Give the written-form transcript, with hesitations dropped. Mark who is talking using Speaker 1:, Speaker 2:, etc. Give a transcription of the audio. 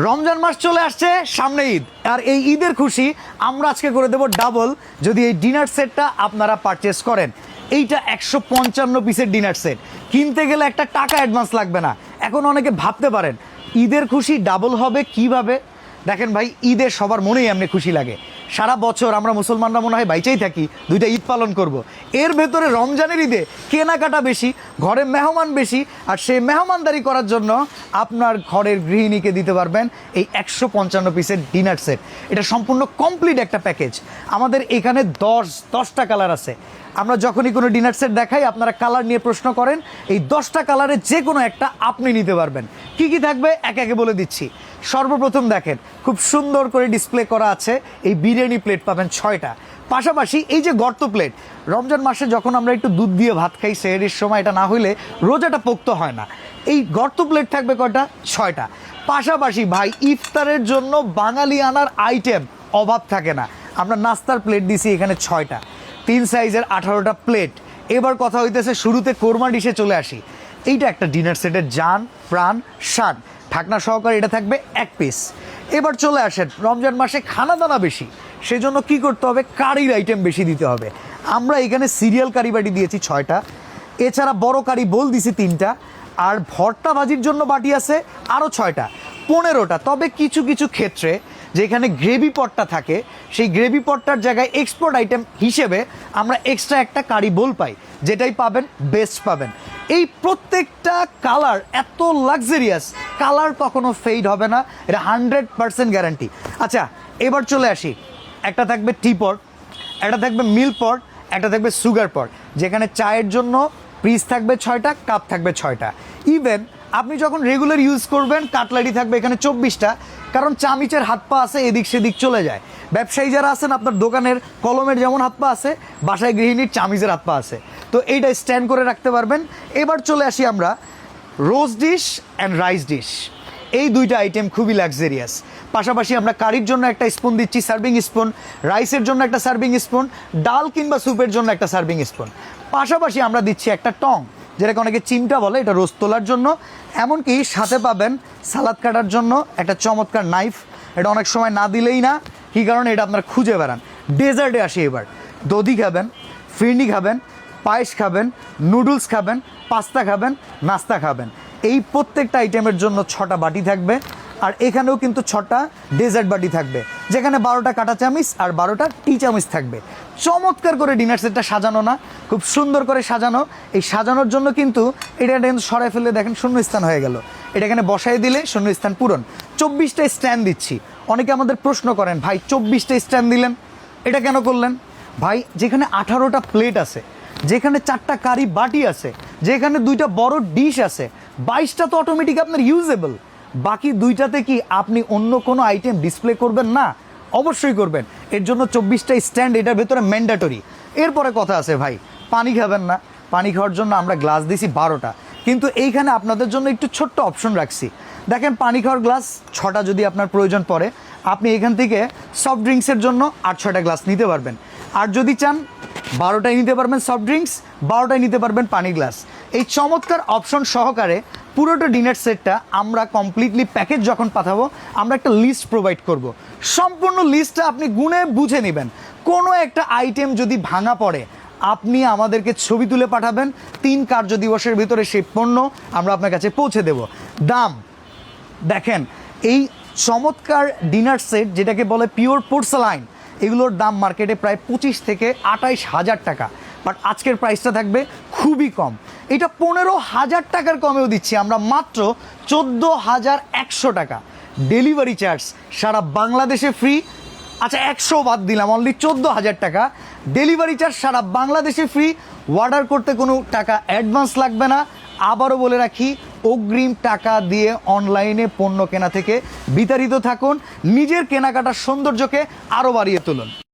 Speaker 1: রমজান মাস চলে আসছে, সামনে ঈদ, আর এই ঈদের খুশি আমরা আজকে করে দেব ডাবল যদি এই ডিনার সেটটা আপনারা পারচেস করেন। এইটা 155 পিসের ডিনার সেট কিনতে গেলে একটা টাকা অ্যাডভান্স লাগবে না। এখন অনেকে ভাবতে পারেন ঈদের খুশি ডাবল হবে কিভাবে। দেখেন ভাই, ঈদে সবার মনেই এমনি খুশি লাগে। সারা বছর আমরা মুসলমানরা মনে হয় বাইচাই থাকি, দুইটা ঈদ পালন করব। এর ভেতরে রমজানের ঈদে কেনাকাটা বেশি, ঘরে মেহমান বেশি, আর সেই মেহমানদারি করার জন্য আপনার ঘরের গৃহিণীকে দিতে পারবেন এই 155 পিসের ডিনার সেট। এটা সম্পূর্ণ কমপ্লিট একটা প্যাকেজ। আমাদের এখানে 10টা কালার আছে। আমরা যখনই কোনো ডিনার সেট দেখাই আপনারা কালার নিয়ে প্রশ্ন করেন, এই 10টা কালারের যে কোনো একটা আপনি নিতে পারবেন। কি কি থাকবে একে একে বলে দিচ্ছি। সর্বপ্রথম দেখেন, খুব সুন্দর করে ডিসপ্লে করা আছে এই বিরিয়ানি প্লেট পাবেন 6টা। পাশাপাশি এই যে গর্ত প্লেট, রমজান মাসে যখন আমরা একটু দুধ দিয়ে ভাত খাই সেহরির সময়, এটা না হইলে রোজাটা পোক্ত হয় না। এই গর্ত প্লেট থাকবে কয়টা? 6টা। পাশাপাশি ভাই ইফতারের জন্য বাঙালি আনার আইটেম অভাব থাকে না। আমরা নাস্তার প্লেট দিছি এখানে 6টা, 3 সাইজের 18টা প্লেট। এবার কথা হইতেছে শুরুতে কোরমা ডিশে চলে আসি। এইটা একটা ডিনার সেটের জান প্রাণ শান, ঢাকনা সহকারে এটা থাকবে 1 পিস। এবার চলে আসেন, রমজান মাসে খানা দানা বেশি, সেজন্য কি করতে হবে? কারির আইটেম বেশি দিতে হবে। আমরা এখানে সিরিয়াল কারি বাটি দিয়েছি 6টা, এছাড়া বড় কারি বোল দিছি 3টা, আর ভর্তা ভাজির জন্য বাটি আছে আরও 6টা, 15টা। তবে কিছু কিছু ক্ষেত্রে যেখানে গ্রেভি পটটা থাকে, সেই গ্রেভি পটটার জায়গায় এক্সপোর্ট আইটেম হিসেবে আমরা এক্সট্রা একটা কারি বোল পাই, যেটাই পাবেন বেস্ট পাবেন। এই প্রত্যেকটা কালার এত লাক্সারিয়াস, কালার কখনো ফেড হবে না, এটা 100% গ্যারান্টি। আচ্ছা, এবার চলে আসি। একটা থাকবে টি পট, একটা থাকবে মিল্ক পট, একটা থাকবে সুগার পট, যেখানে চায়ের জন্য পিস থাকবে 6টা, কাপ থাকবে 6টা। ইভেন আপনি যখন রেগুলার ইউজ করবেন কাটলারি থাকবে এখানে 24টা, কারণ চামিচের হাত পা আছে, এদিক সেদিক চলে যায়। ব্যবসায়ী যারা আছেন, আপনার দোকানের কলমের যেমন হাত পা আছে, বাসায় গৃহিণীর চামিচের হাত পা আছে, তো এইটা স্ট্যান্ড করে রাখতে পারবেন। এবার চলে আসি আমরা রোজ ডিশ অ্যান্ড রাইস ডিশ। এই দুইটা আইটেম খুবই লাক্সারিয়াস। পাশাপাশি আমরা কারির জন্য একটা স্পুন দিচ্ছি, সার্ভিং স্পুন, রাইসের জন্য একটা সার্ভিং স্পুন, ডাল কিংবা স্যুপের জন্য একটা সার্ভিং স্পুন। পাশাপাশি আমরা দিচ্ছি একটা টং, যেটাকে অনেকে চিমটা বলে, এটা রোস্ট তোলার জন্য। এমনকি সাথে পাবেন সালাদ কাটার জন্য একটা চমৎকার নাইফ, এটা অনেক সময় না দিলেই না, কী কারণে এটা আপনারা খুঁজে বেড়ান। ডেজার্টে আসি এবার। দধি খাবেন, ফিরনি খাবেন, পায়েস খাবেন, নুডলস খাবেন, পাস্তা খাবেন, নাস্তা খাবেন, এই প্রত্যেকটা আইটেমের জন্য 6টা বাটি থাকবে। আর এখানেও কিন্তু 6টা ডেজার্ট বাটি থাকবে, যেখানে 12টা কাঁটা চামিচ আর 12টা টি চামিচ থাকবে। চমৎকার করে ডিনার সেটটা সাজানো না, খুব সুন্দর করে সাজানো। এই সাজানোর জন্য কিন্তু এটা কিন্তু সরাই ফেলে দেখেন শূন্যস্থান হয়ে গেল, এটা এখানে বসাই দিলে শূন্যস্থান পূরণ। 24টা স্ট্যান্ড দিচ্ছি। অনেকে আমাদের প্রশ্ন করেন, ভাই 24টা স্ট্যান্ড দিলেন, এটা কেন করলেন? ভাই, যেখানে 18টা প্লেট আছে, যেখানে 4টা কারি বাটি আছে, যেখানে 2টা বড় ডিশ আছে, 22টা তো অটোমেটিক আপনার ইউজেবল। বাকি 2টাতে কি আপনি অন্য কোনো আইটেম ডিসপ্লে করবেন না? অবশ্যই করবেন। এর জন্য 24টা স্ট্যান্ড এটার ভেতরে ম্যান্ডেটরি। এরপরে কথা আছে ভাই, পানি খাবেন না, পানি খাওয়ার জন্য আমরা গ্লাস দিছি 12টা, কিন্তু এইখানে আপনাদের জন্য একটু ছোট্ট অপশন রাখছি। দেখেন, পানি খাওয়ার গ্লাস 6টা যদি আপনার প্রয়োজন পড়ে, আপনি এখান থেকে সফট ড্রিঙ্কসের জন্য 8-6টা গ্লাস নিতে পারবেন। আর যদি চান 12টাই নিতে পারবেন সফট ড্রিঙ্কস, 12টাই নিতে পারবেন পানি গ্লাস। এই চমৎকার অপশন সহকারে পুরোটা ডিনার সেটটা আমরা কমপ্লিটলি প্যাকেজ যখন পাঠাবো, আমরা একটা লিস্ট প্রোভাইড করব। সম্পূর্ণ লিস্টটা আপনি গুনে বুঝে নেবেন। কোনো একটা আইটেম যদি ভাঙা পড়ে, আপনি আমাদেরকে ছবি তুলে পাঠাবেন, 3 কার্য দিবসের ভিতরে সেই পণ্য আমরা আপনার কাছে পৌঁছে দেব। দাম দেখেন, এই চমৎকার ডিনার সেট যেটাকে বলে পিওর পোর্সেলাইন, এগুলোর দাম মার্কেটে প্রায় 25 থেকে 28,000 টাকা, বাট আজকের প্রাইসটা থাকবে খুবই কম। এটা 15,000 টাকার কমেও দিচ্ছি আমরা, মাত্র 14,100 টাকা। ডেলিভারি চার্জ সারা বাংলাদেশে ফ্রি। আচ্ছা, 100 বাদ দিলাম, অনলি 14,000 টাকা ডেলিভারি চার্জ সারা বাংলাদেশে ফ্রি। অর্ডার করতে কোনো টাকা অ্যাডভান্স লাগবে না। আবারও বলে রাখি, অগ্রিম টাকা দিয়ে অনলাইনে পণ্য কেনা থেকে বিতাড়িত থাকুন, নিজের কেনাকাটার সৌন্দর্যকে আরও বাড়িয়ে তুলুন।